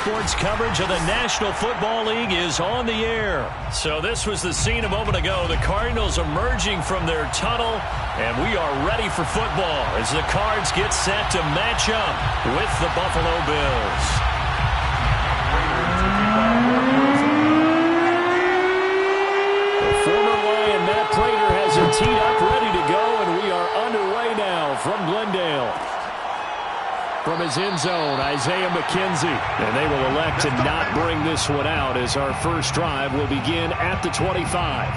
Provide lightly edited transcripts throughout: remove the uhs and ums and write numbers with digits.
Sports coverage of the National Football League is on the air. So this was the scene a moment ago. The Cardinals emerging from their tunnel, and we are ready for football as the Cards get set to match up with the Buffalo Bills. The former Lion, Matt Prater, has it teed up, ready to go, and we are underway now from Glendale. From his end zone, Isaiah McKenzie. And they will elect to not bring this one out as our first drive will begin at the 25.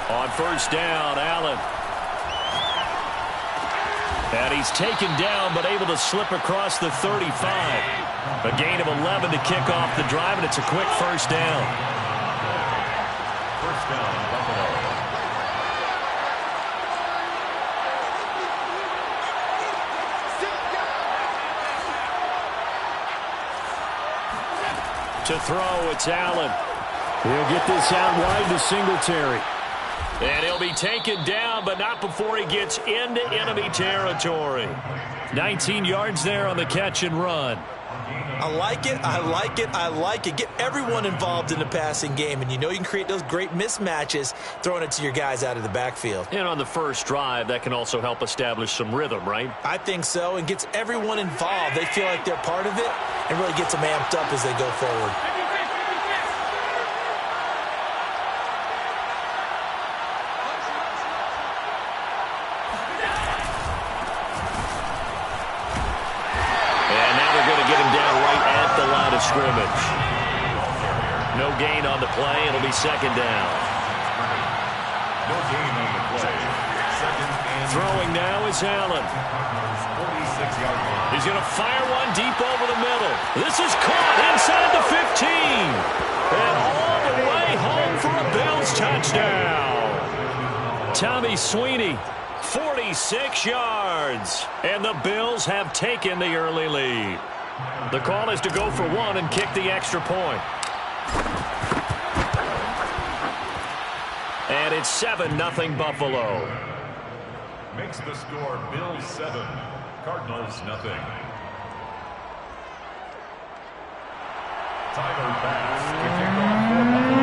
On first down, Allen. And he's taken down but able to slip across the 35. A gain of 11 to kick off the drive, and it's a quick first down. First down, Buffalo. To throw, it's Allen. He'll get this out wide to Singletary. And he'll be taken down, but not before he gets into enemy territory. 19 yards there on the catch and run. I like it, I like it, I like it. Get everyone involved in the passing game, and you know you can create those great mismatches throwing it to your guys out of the backfield. And on the first drive, that can also help establish some rhythm, right? I think so, and gets everyone involved. They feel like they're part of it and really gets them amped up as they go forward. Scrimmage. No gain on the play. It'll be second down. No gain on the play. Second and throwing now is Allen. 46-yard line. He's going to fire one deep over the middle. This is caught inside the 15. And all the way home for a Bills touchdown. Tommy Sweeney, 46 yards. And the Bills have taken the early lead. The call is to go for one and kick the extra point. And it's 7-0 Buffalo. Makes the score Bills 7, Cardinals 0. Tyler Bass to kick off for Buffalo.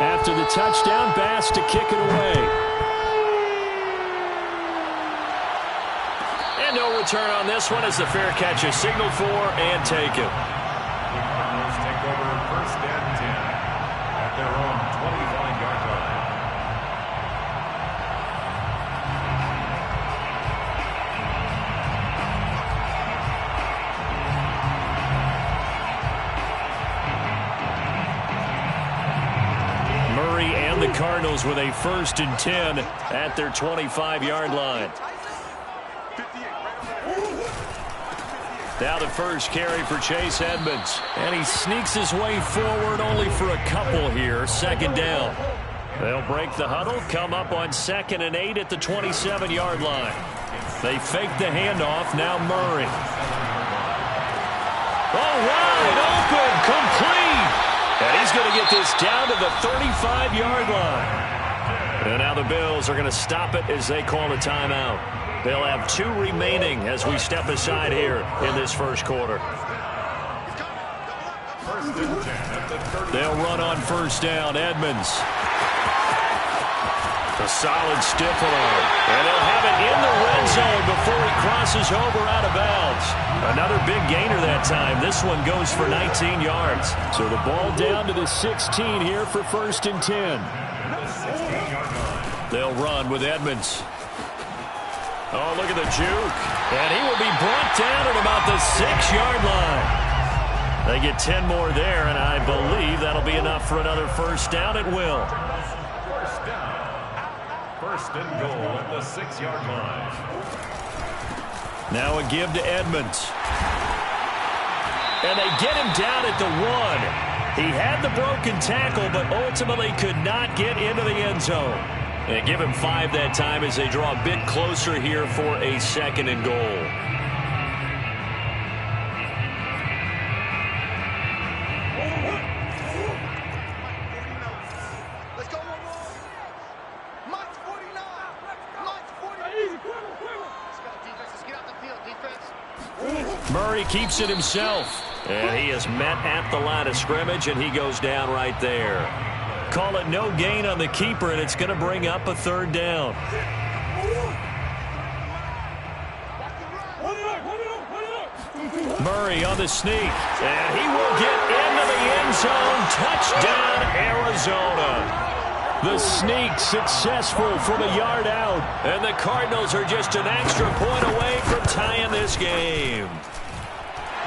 After the touchdown, Bass to kick it away. And no return on this one as the fair catch is signaled for and taken. The Cardinals take over first and 10 at their own 25-yard line. Murray and the Cardinals with a first and 10 at their 25-yard line. Now the first carry for Chase Edmonds. And he sneaks his way forward only for a couple here. Second down. They'll break the huddle, come up on 2nd and 8 at the 27-yard line. They fake the handoff. Now Murray. Oh, wide open, complete. And he's going to get this down to the 35-yard line. And now the Bills are going to stop it as they call a timeout. They'll have 2 remaining as we step aside here in this first quarter. First and 10 at the 30. They'll run on first down. Edmonds. A solid stiff arm. And they'll have it in the red zone before he crosses over out of bounds. Another big gainer that time. This one goes for 19 yards. So the ball down to the 16 here for first and 10. They'll run with Edmonds. Oh, look at the juke. And he will be brought down at about the 6-yard line. They get 10 more there, and I believe that'll be enough for another first down. It will. First down. First and goal at the 6-yard line. Now a give to Edmonds. And they get him down at the 1. He had the broken tackle, but ultimately could not get into the end zone. They give him 5 that time as they draw a bit closer here for a 2nd and goal. Murray keeps it himself, and he is met at the line of scrimmage, and he goes down right there. Call it no gain on the keeper, and it's going to bring up a 3rd down. Murray on the sneak, and he will get into the end zone. Touchdown, Arizona. The sneak successful from a yard out, and the Cardinals are just an extra point away from tying this game.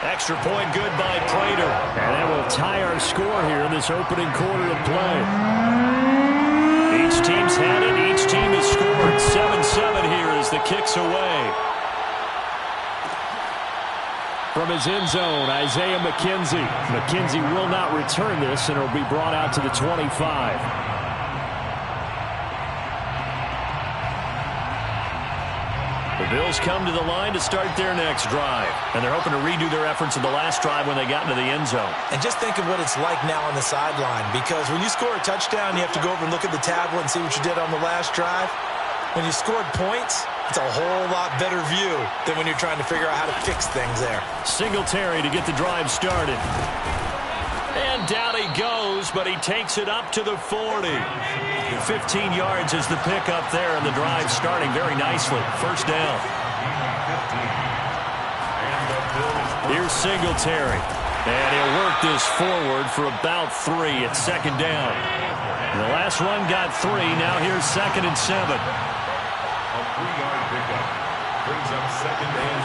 Extra point good by Prater. And that will tie our score here in this opening quarter of play. Each team's had it. Each team has scored. 7-7 here as the kick's away. From his end zone, Isaiah McKenzie. McKenzie will not return this, and it will be brought out to the 25. The Bills come to the line to start their next drive, and they're hoping to redo their efforts in the last drive when they got into the end zone. And just think of what it's like now on the sideline, because when you score a touchdown, you have to go over and look at the tablet and see what you did on the last drive. When you scored points, it's a whole lot better view than when you're trying to figure out how to fix things there. Singletary to get the drive started. And down he goes, but he takes it up to the 40. 15 yards is the pickup there, and the drive starting very nicely. First down. Here's Singletary. And he'll work this forward for about 3 at 2nd down. The last run got 3. Now here's 2nd and 7. A 3-yard pickup brings up 2nd and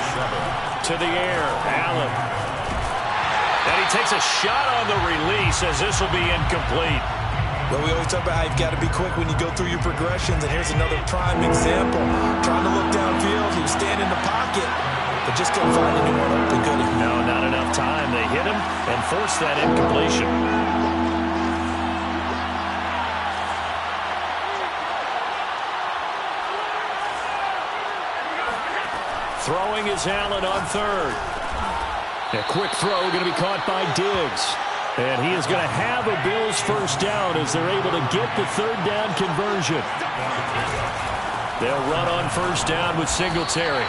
7. To the air, Allen. And he takes a shot on the release as this will be incomplete. Well, we always talk about how you've got to be quick when you go through your progressions, and here's another prime example. Trying to look downfield, he was standing in the pocket, but just couldn't find anyone open, could he? No, not enough time. They hit him and forced that incompletion. Throwing is Allen on 3rd. A quick throw going to be caught by Diggs. And he is going to have a Bills first down as they're able to get the 3rd down conversion. They'll run on first down with Singletary.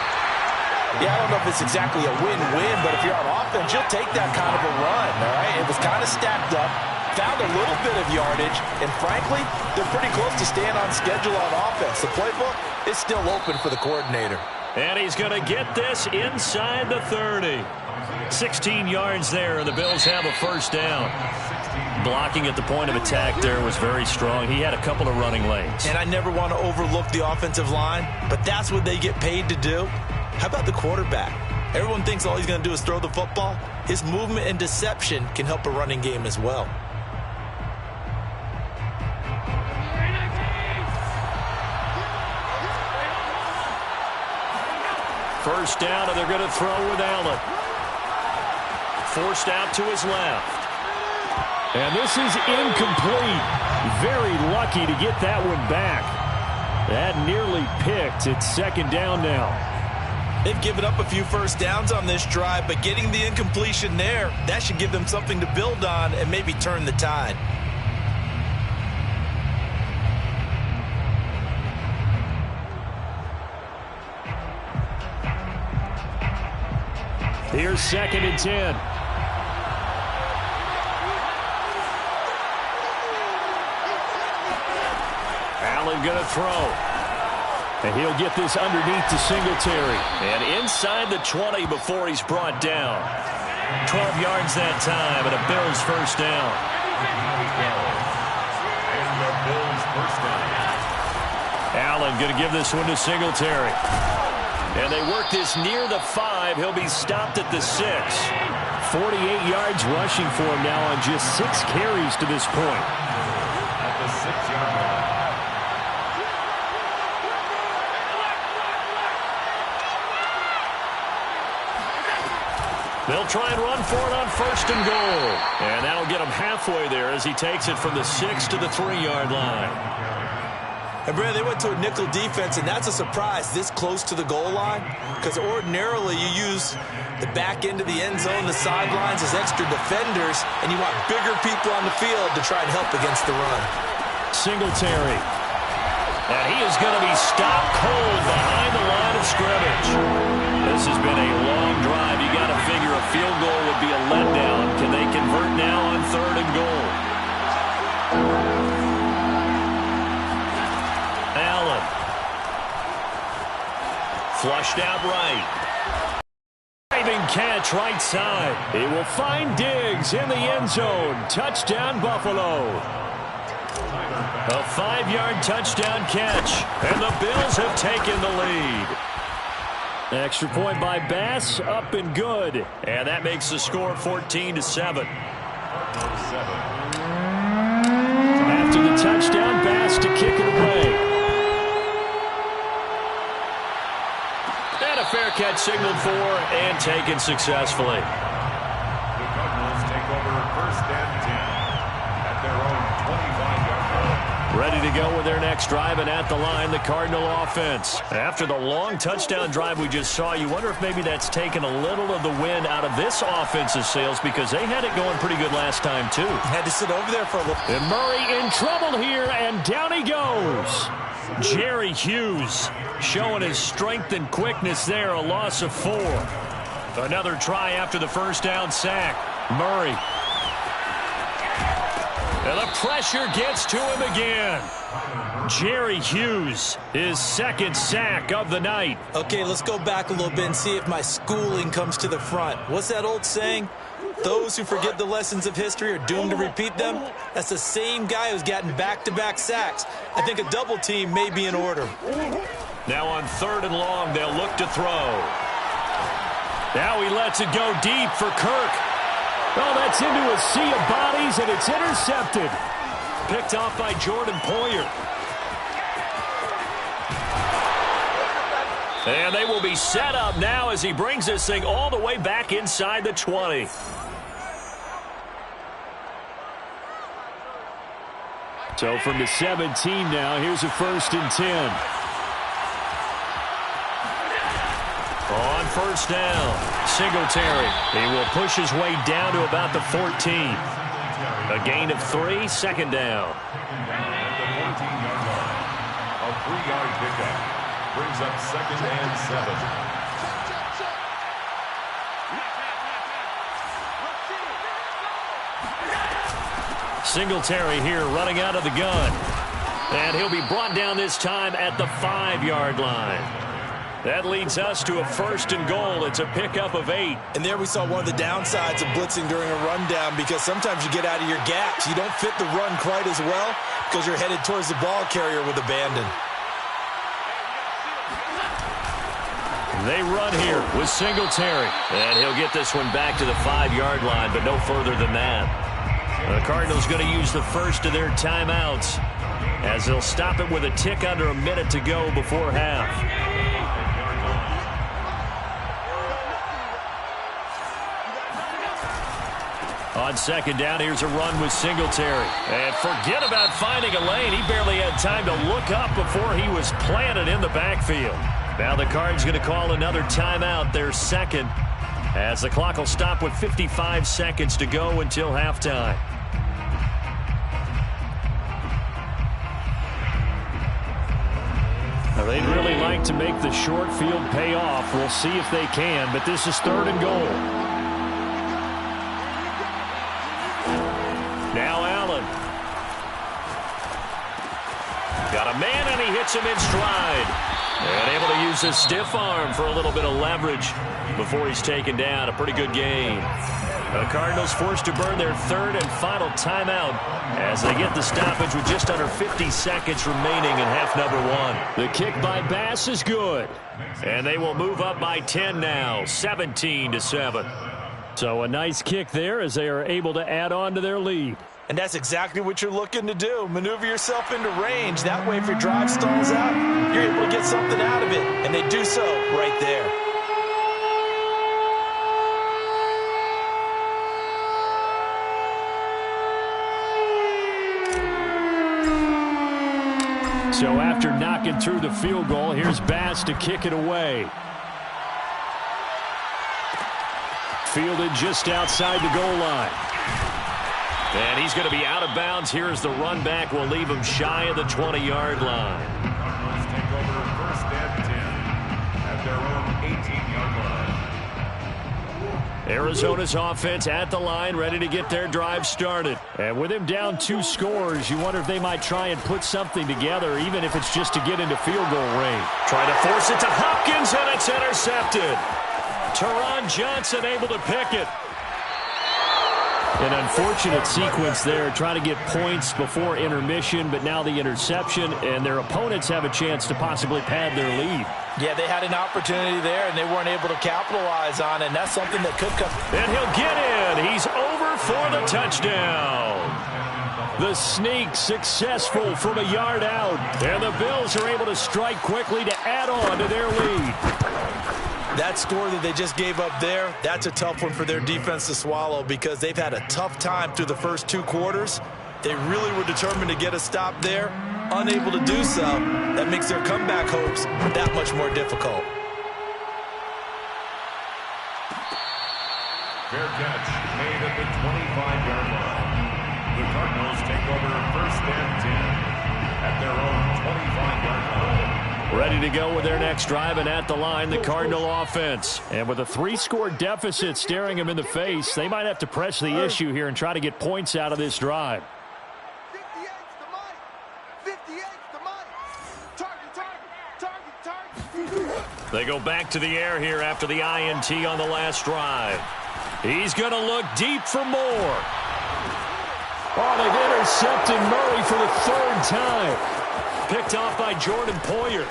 Yeah, I don't know if it's exactly a win-win, but if you're on offense, you'll take that kind of a run, all right? It was kind of stacked up, found a little bit of yardage, and frankly, they're pretty close to staying on schedule on offense. The playbook is still open for the coordinator. And he's going to get this inside the 30. 16 yards there, and the Bills have a first down. Blocking at the point of attack there was very strong. He had a couple of running lanes. And I never want to overlook the offensive line, but that's what they get paid to do. How about the quarterback? Everyone thinks all he's going to do is throw the football. His movement and deception can help a running game as well. First down, and they're going to throw with Allen. Forced out to his left. And this is incomplete. Very lucky to get that one back. That nearly picked. It's 2nd down now. They've given up a few first downs on this drive, but getting the incompletion there, that should give them something to build on and maybe turn the tide. Here's 2nd and 10. Allen going to throw. And he'll get this underneath to Singletary. And inside the 20 before he's brought down. 12 yards that time, and a Bills first down. And the Bills first down. Allen going to give this one to Singletary. And they work this near the 5. He'll be stopped at the 6. 48 yards rushing for him now on just 6 carries to this point. At the 6-yard line. They'll try and run for it on 1st and goal. And that'll get him halfway there as he takes it from the 6 to the 3-yard line. And, Brad, they went to a nickel defense, and that's a surprise this close to the goal line, because ordinarily you use the back end of the end zone, the sidelines as extra defenders, and you want bigger people on the field to try and help against the run. Singletary. And he is going to be stopped cold behind the line of scrimmage. This has been a long drive. You got to figure a field goal would be a letdown. Can they convert now on 3rd and goal? Allen. Flushed out right. Diving catch right side. He will find Diggs in the end zone. Touchdown, Buffalo. A 5-yard touchdown catch. And the Bills have taken the lead. Extra point by Bass, up and good. And that makes the score 14-7. After the touchdown, Bass to kick it away. And a fair catch signaled for and taken successfully. The Cardinals take over 1st and 10 at their own 25-yard line. Ready to go with their next drive, and at the line, the Cardinal offense. After the long touchdown drive we just saw, you wonder if maybe that's taken a little of the wind out of this offense's sails, because they had it going pretty good last time, too. Had to sit over there for a little. And Murray in trouble here, and down he goes. Jerry Hughes showing his strength and quickness there, a loss of 4. Another try after the 1st down sack. Murray. And the pressure gets to him again. Jerry Hughes, his 2nd sack of the night. Okay, let's go back a little bit and see if my schooling comes to the front. What's that old saying? Those who forget the lessons of history are doomed to repeat them. That's the same guy who's gotten back-to-back sacks. I think a double team may be in order. Now on 3rd and long, they'll look to throw. Now he lets it go deep for Kirk. Oh, that's into a sea of bodies, and it's intercepted. Picked off by Jordan Poyer. And they will be set up now as he brings this thing all the way back inside the 20. So from the 17 now, here's a 1st and 10. On 1st down, Singletary. He will push his way down to about the 14. A gain of 3, 2nd down. At the 14-yard line, a 3-yard pickup brings up 2nd and 7. Singletary here running out of the gun. And he'll be brought down this time at the 5-yard line. That leads us to a 1st and goal. It's a pickup of 8. And there we saw one of the downsides of blitzing during a rundown, because sometimes you get out of your gaps. You don't fit the run quite as well because you're headed towards the ball carrier with abandon. They run here with Singletary. And he'll get this one back to the 5-yard line, but no further than that. The Cardinals going to use the first of their timeouts as they'll stop it with a tick under a minute to go before half. On 2nd down, here's a run with Singletary. And forget about finding a lane. He barely had time to look up before he was planted in the backfield. Now the Cards going to call another timeout, their 2nd, as the clock will stop with 55 seconds to go until halftime. Now they'd really like to make the short field pay off. We'll see if they can, but this is 3rd and goal. Now Allen. Got a man, and he hits him in stride. And able to use his stiff arm for a little bit of leverage before he's taken down. A pretty good game. The Cardinals forced to burn their 3rd and final timeout as they get the stoppage with just under 50 seconds remaining in half number 1. The kick by Bass is good. And they will move up by 10 now, 17-7. So a nice kick there as they are able to add on to their lead. And that's exactly what you're looking to do. Maneuver yourself into range. That way, if your drive stalls out, you're able to get something out of it. And they do so right there. So after knocking through the field goal, here's Bass to kick it away. Fielded just outside the goal line. And he's going to be out of bounds here as the run back will leave him shy of the 20-yard line. Cardinals take over first and 10 at their own 18-yard line. Arizona's offense at the line, ready to get their drive started. And with him down 2 scores, you wonder if they might try and put something together, even if it's just to get into field goal range. Trying to force it to Hopkins, and it's intercepted. Taron Johnson able to pick it. An unfortunate sequence there, trying to get points before intermission, but now the interception, and their opponents have a chance to possibly pad their lead. Yeah, they had an opportunity there, and they weren't able to capitalize on it, and that's something that could come. And he'll get in. He's over for the touchdown. The sneak successful from a yard out, and the Bills are able to strike quickly to add on to their lead. That score that they just gave up there, that's a tough one for their defense to swallow because they've had a tough time through the first 2 quarters. They really were determined to get a stop there, unable to do so. That makes their comeback hopes that much more difficult. Fair catch made at the 25-yard line. The Cardinals take over first and 10 at their own 25-yard line. Ready to go with their next drive, and at the line, the Cardinal offense. And with a 3-score deficit staring them in the face, they might have to press the issue here and try to get points out of this drive. 58's the mic. 58's the mic. Target. They go back to the air here after the INT on the last drive. He's going to look deep for more. Oh, they've intercepted Murray for the 3rd time. Picked off by Jordan Poyer.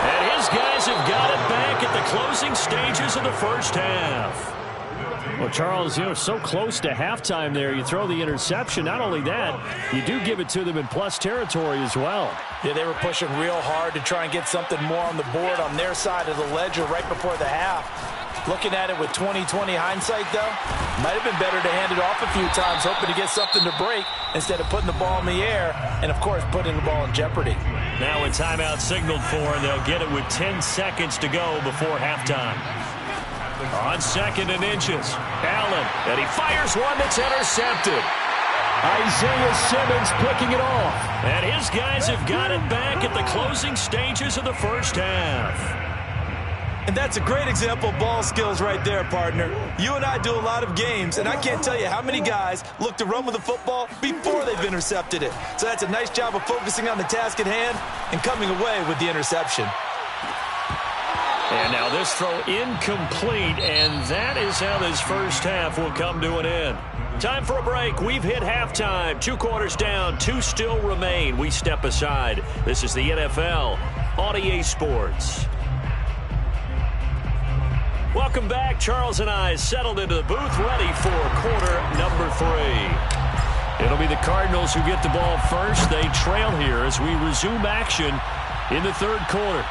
And his guys have got it back at the closing stages of the first half. Well, Charles, so close to halftime there. You throw the interception. Not only that, you do give it to them in plus territory as well. Yeah, they were pushing real hard to try and get something more on the board on their side of the ledger right before the half. Looking at it with 20/20 hindsight, though, might have been better to hand it off a few times, hoping to get something to break instead of putting the ball in the air and, of course, putting the ball in jeopardy. Now a timeout signaled for, and they'll get it with 10 seconds to go before halftime. On 2nd and inches, Allen, and he fires one that's intercepted. Isaiah Simmons picking it off. And his guys have got it back at the closing stages of the first half. And that's a great example of ball skills right there, partner. You and I do a lot of games, and I can't tell you how many guys look to run with the football before they've intercepted it. So that's a nice job of focusing on the task at hand and coming away with the interception. And now this throw incomplete, and that is how this first half will come to an end. Time for a break. We've hit halftime. 2 quarters down, 2 still remain. We step aside. This is the NFL on EA Sports. Welcome back. Charles and I settled into the booth, ready for quarter number 3. It'll be the Cardinals who get the ball first. They trail here as we resume action in the 3rd quarter.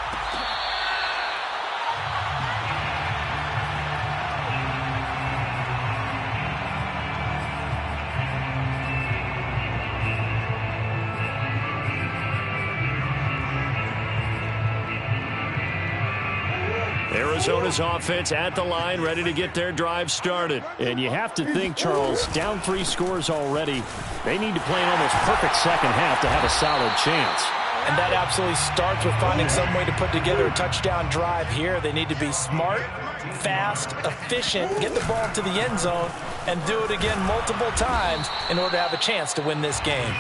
Arizona's offense at the line, ready to get their drive started. And you have to think, Charles, down 3 scores already. They need to play an almost perfect second half to have a solid chance. And that absolutely starts with finding some way to put together a touchdown drive here. They need to be smart, fast, efficient, get the ball to the end zone, and do it again multiple times in order to have a chance to win this game.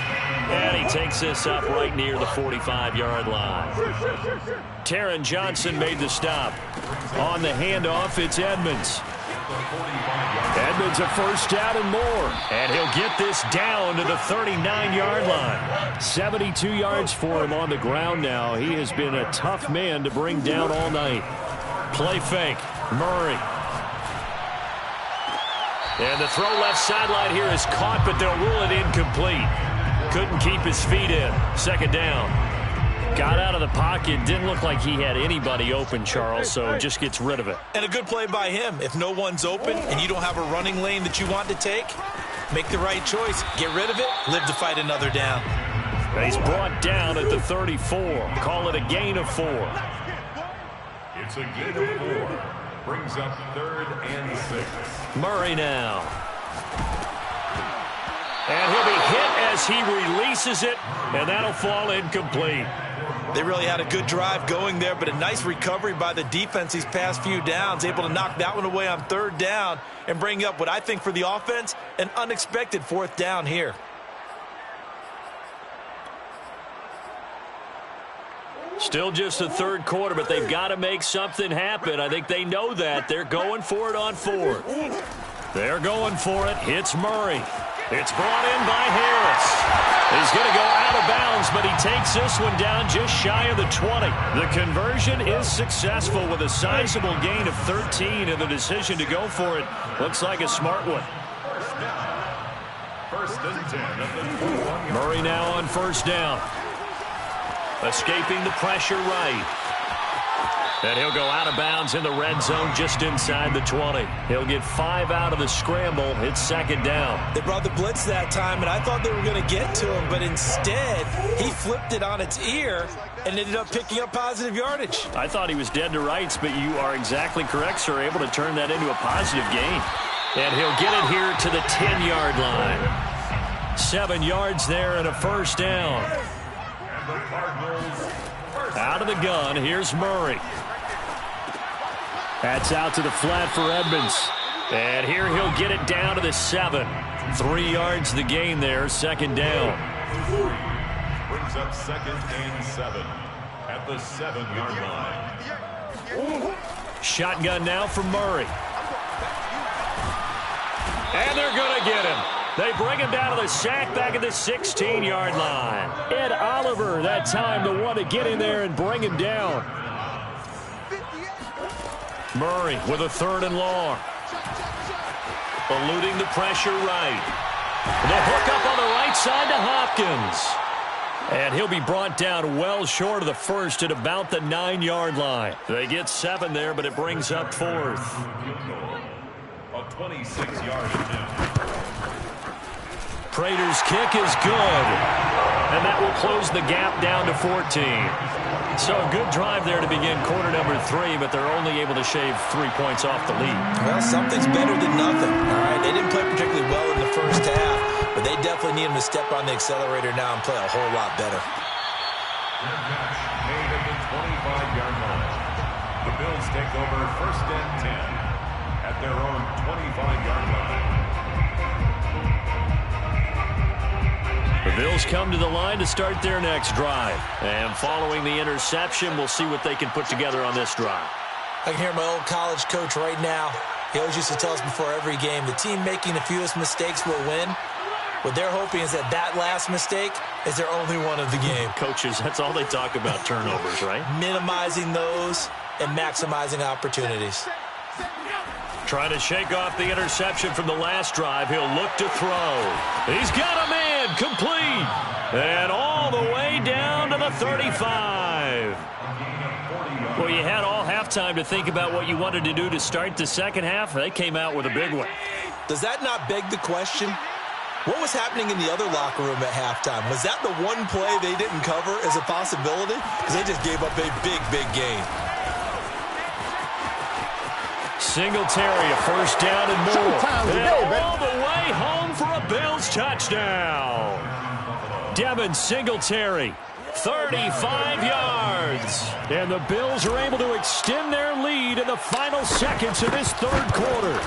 And he takes this up right near the 45-yard line. Taron Johnson made the stop. On the handoff, it's Edmonds. Edmonds a first down and more. And he'll get this down to the 39-yard line. 72 yards for him on the ground now. He has been a tough man to bring down all night. Play fake. Murray. And the throw left sideline here is caught, but they'll rule it incomplete. Couldn't keep his feet in. Second down. Got out of the pocket. Didn't look like he had anybody open, Charles, so just gets rid of it. And a good play by him. If no one's open and you don't have a running lane that you want to take, make the right choice. Get rid of it. Live to fight another down. He's brought down at the 34. Call it a gain of 4. It's a gain of 4. Brings up 3rd and 6. Murray now. And he'll be hit as he releases it, and that'll fall incomplete. They really had a good drive going there, but a nice recovery by the defense these past few downs, able to knock that one away on 3rd down and bring up what I think for the offense, an unexpected 4th down here. Still just the 3rd quarter, but they've got to make something happen. I think they know that. They're going for it on 4th. They're going for it. Hits Murray. It's brought in by Harris. He's going to go out of bounds, but he takes this one down just shy of the 20. The conversion is successful with a sizable gain of 13, and the decision to go for it looks like a smart one. First and 10 at the 21. Murray now on 1st down. Escaping the pressure right. And he'll go out of bounds in the red zone just inside the 20. He'll get 5 out of the scramble. It's 2nd down. They brought the blitz that time, and I thought they were going to get to him, but instead he flipped it on its ear and ended up picking up positive yardage. I thought he was dead to rights, but you are exactly correct, sir. Able to turn that into a positive gain. And he'll get it here to the 10-yard line. 7 yards there and a 1st down. Out of the gun, here's Murray. That's out to the flat for Edmonds. And here he'll get it down to the 7. 3 yards the gain there, 2nd down. Brings up 2nd and 7 at the 7-yard line. Shotgun now from Murray. And they're going to get him. They bring him down to the sack back at the 16-yard line. Ed Oliver that time the one to get in there and bring him down. Murray with a 3rd and long. Eluding the pressure right. The hook up on the right side to Hopkins. And he'll be brought down well short of the 1st at about the 9-yard line. They get 7 there, but it brings up 4th. A 26-yard attempt. Prater's kick is good. And that will close the gap down to 14. So a good drive there to begin quarter number 3, but they're only able to shave 3 points off the lead. Well, something's better than nothing. All right, they didn't play particularly well in the 1st half, but they definitely need him to step on the accelerator now and play a whole lot better. Made at the 25-yard line. The Bills take over 1st and 10 at their own 25-yard line. The Bills come to the line to start their next drive. And following the interception, we'll see what they can put together on this drive. I can hear my old college coach right now. He always used to tell us before every game, the team making the fewest mistakes will win. What they're hoping is that last mistake is their only one of the game. Coaches, that's all they talk about, turnovers, right? Minimizing those and maximizing opportunities. Trying to shake off the interception from the last drive. He'll look to throw. He's got a man complete. And all the way down to the 35. Well, you had all halftime to think about what you wanted to do to start the second half. They came out with a big one. Does that not beg the question? What was happening in the other locker room at halftime? Was that the one play they didn't cover as a possibility? Because they just gave up a big, big gain. Singletary, a 1st down and more. And all the way home for a Bills touchdown. Devin Singletary, 35 yards. And the Bills are able to extend their lead in the final seconds of this 3rd quarter.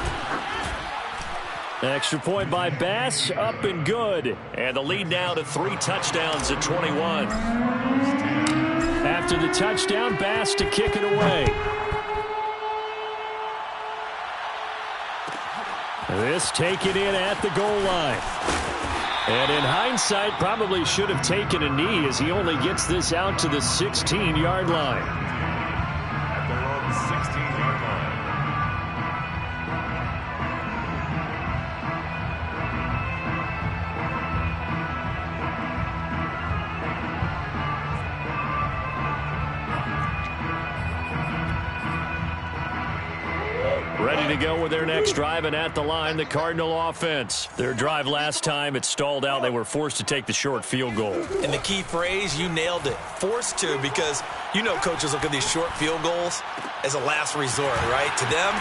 Extra point by Bass, up and good. And the lead now to 3 touchdowns at 21. After the touchdown, Bass to kick it away. This taken in at the goal line. And in hindsight, probably should have taken a knee as he only gets this out to the 16-yard line. At their own 16-yard ready to go with their next drive, and at the line, the Cardinal offense. Their drive last time, it stalled out. They were forced to take the short field goal. And the key phrase, you nailed it. Forced to, because you know coaches look at these short field goals as a last resort, right? To them,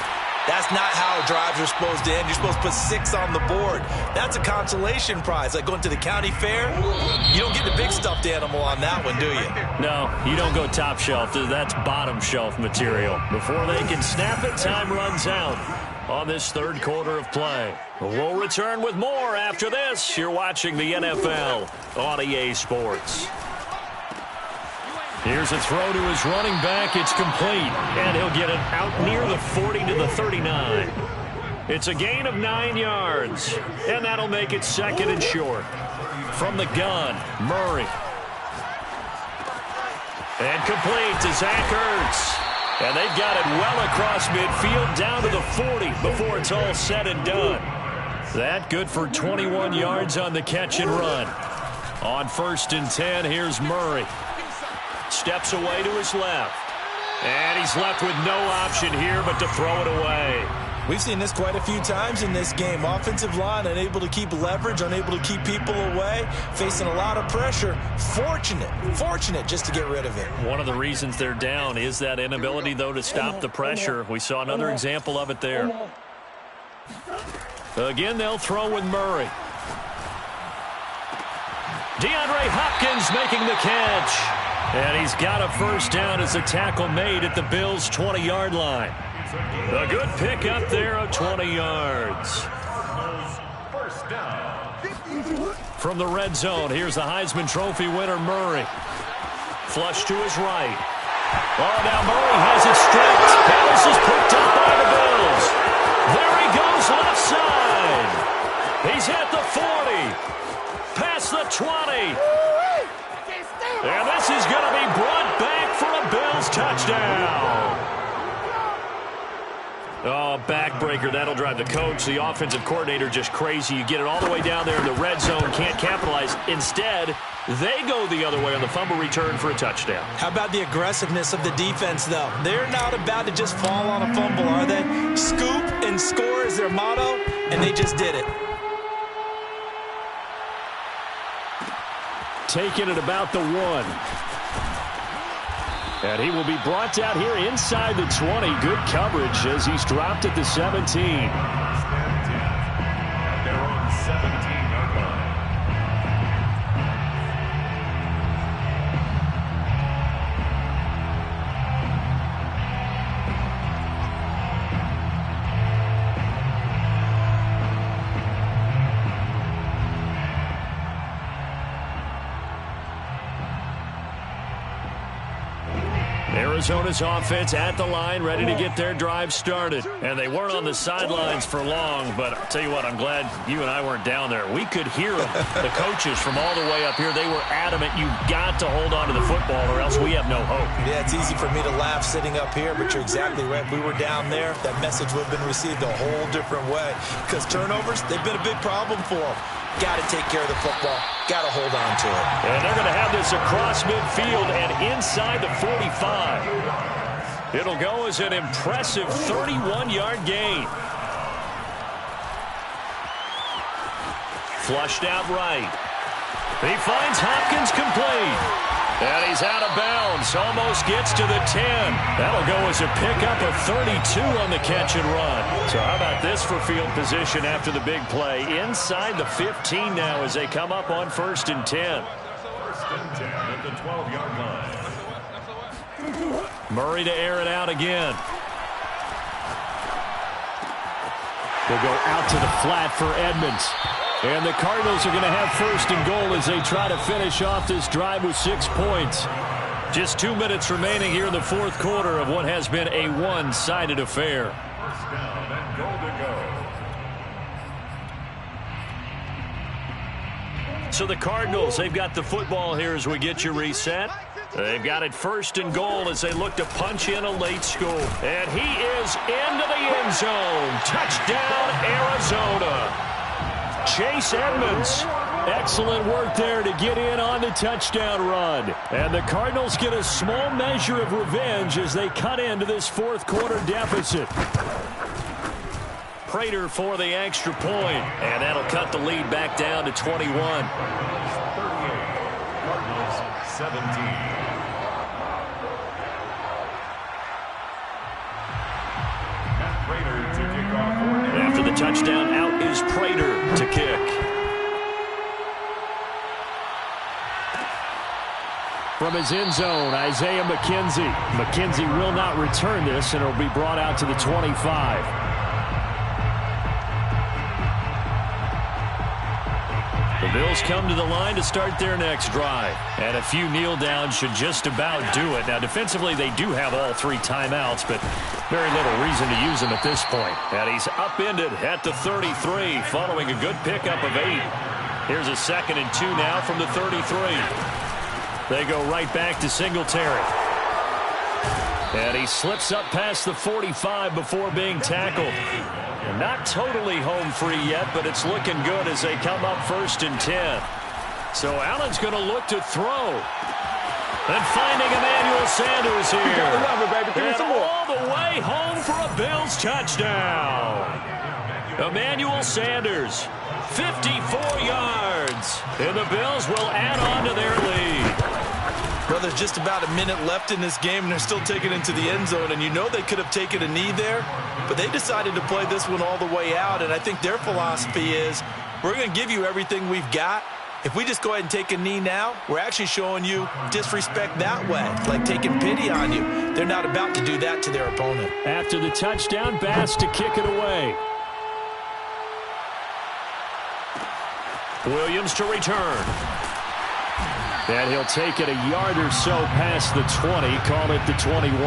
that's not how drives are supposed to end. You're supposed to put 6 on the board. That's a consolation prize. Like going to the county fair, you don't get the big stuffed animal on that one, do you? No, you don't go top shelf. That's bottom shelf material. Before they can snap it, time runs out on this third quarter of play. We'll return with more after this. You're watching the NFL on EA Sports. Here's a throw to his running back. It's complete, and he'll get it out near the 40 to the 39. It's a gain of 9 yards, and that'll make it second and short. From the gun, Murray. And complete to Zach Ertz. And they've got it well across midfield down to the 40 before it's all said and done. That good for 21 yards on the catch and run. On 1st and 10, here's Murray. Steps away to his left. And he's left with no option here but to throw it away. We've seen this quite a few times in this game. Offensive line unable to keep leverage, unable to keep people away, facing a lot of pressure. Fortunate just to get rid of it. One of the reasons they're down is that inability, though, to stop the pressure. We saw another example of it there. Again, they'll throw with Murray. DeAndre Hopkins making the catch. And he's got a first down as a tackle made at the Bills' 20-yard line. A good pick up there of 20 yards. First down. From the red zone, here's the Heisman Trophy winner, Murray. Flush to his right. Oh, now Murray has it stripped. This is picked up by the Bills. There he goes left side. He's at the 40. Past the 20. And this is going to be brought back for a Bills touchdown. Oh, backbreaker. That'll drive the coach, the offensive coordinator, just crazy. You get it all the way down there in the red zone, can't capitalize. Instead, they go the other way on the fumble return for a touchdown. How about the aggressiveness of the defense, though? They're not about to just fall on a fumble, are they? Scoop and score is their motto, and they just did it. Taken at about the 1. And he will be brought out here inside the 20. Good coverage as he's dropped at the 17. At their own 17-yard line. Arizona's offense at the line, ready to get their drive started. And they weren't on the sidelines for long, but I'll tell you what, I'm glad you and I weren't down there. We could hear them, the coaches from all the way up here. They were adamant, you've got to hold on to the football or else we have no hope. Yeah, it's easy for me to laugh sitting up here, but you're exactly right. If we were down there, that message would have been received a whole different way. Because turnovers, they've been a big problem for them. Got to take care of the football. Got to hold on to it. And they're going to have this across midfield and inside the 45. It'll go as an impressive 31-yard gain. Flushed out right. He finds Hopkins complete. And he's out of bounds. Almost gets to the 10. That'll go as a pickup of 32 on the catch and run. So how about this for field position after the big play? Inside the 15 now as they come up on 1st and 10. 1st and 10 at the 12-yard line. Murray to air it out again. They'll go out to the flat for Edmonds. And the Cardinals are going to have 1st and goal as they try to finish off this drive with 6 points. Just 2 minutes remaining here in the 4th quarter of what has been a one-sided affair. 1st down and goal to go. So the Cardinals, they've got the football here as we get you reset. They've got it 1st and goal as they look to punch in a late score. And he is into the end zone. Touchdown, Arizona. Chase Edmonds. Excellent work there to get in on the touchdown run. And the Cardinals get a small measure of revenge as they cut into this 4th quarter deficit. Prater for the extra point. And that'll cut the lead back down to 21. 38, Cardinals 17. Prater to kick off. After the touchdown, out is Prater to kick. From his end zone, Isaiah McKenzie. McKenzie will not return this, and it will be brought out to the 25. The Bills come to the line to start their next drive. And a few kneel downs should just about do it. Now, defensively, they do have all 3 timeouts, but very little reason to use them at this point. And he's upended at the 33, following a good pickup of 8. Here's a 2nd and 2 now from the 33. They go right back to Singletary. And he slips up past the 45 before being tackled. And not totally home free yet, but it's looking good as they come up 1st and 10. So Allen's going to look to throw. And finding Emmanuel Sanders here. And all the way home for a Bills touchdown. Emmanuel Sanders, 54 yards. And the Bills will add on to their lead. Well, there's just about a minute left in this game, and they're still taking it into the end zone. And you know they could have taken a knee there, but they decided to play this one all the way out. And I think their philosophy is, we're going to give you everything we've got. If we just go ahead and take a knee now, we're actually showing you disrespect that way, like taking pity on you. They're not about to do that to their opponent. After the touchdown, Bass to kick it away. Williams to return. And he'll take it a yard or so past the 20, call it the 21.